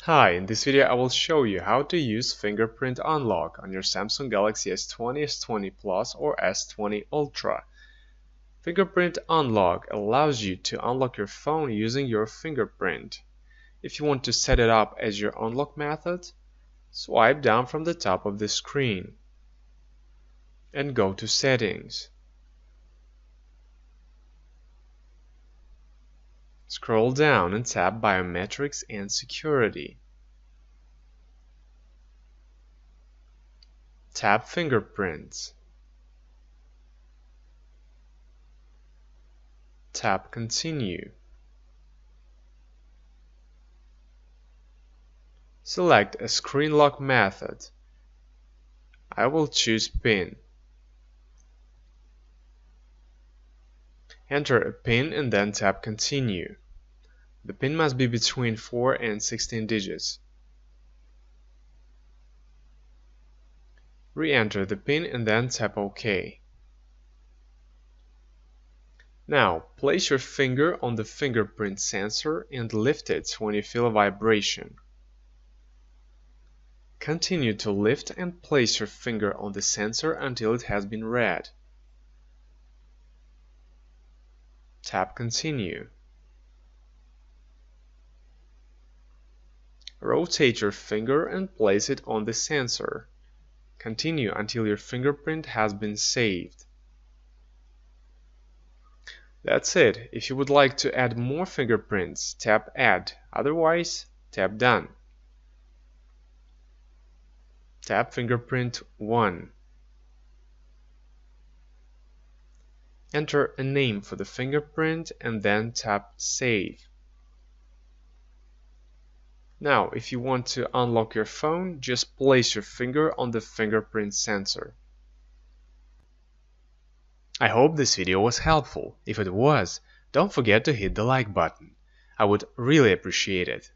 Hi, in this video I will show you how to use Fingerprint Unlock on your Samsung Galaxy S20, S20 Plus or S20 Ultra. Fingerprint Unlock allows you to unlock your phone using your fingerprint. If you want to set it up as your unlock method, swipe down from the top of the screen and go to Settings. Scroll down and tap Biometrics and Security. Tap Fingerprints. Tap Continue. Select a screen lock method. I will choose PIN. Enter a PIN and then tap Continue. The PIN must be between 4 and 16 digits. Re-enter the PIN and then tap OK. Now, place your finger on the fingerprint sensor and lift it when you feel a vibration. Continue to lift and place your finger on the sensor until it has been read. Tap Continue. Rotate your finger and place it on the sensor. Continue until your fingerprint has been saved. That's it. If you would like to add more fingerprints, tap Add. Otherwise, tap Done. Tap Fingerprint 1. Enter a name for the fingerprint and then tap Save. Now, if you want to unlock your phone, just place your finger on the fingerprint sensor. I hope this video was helpful. If it was, don't forget to hit the like button. I would really appreciate it.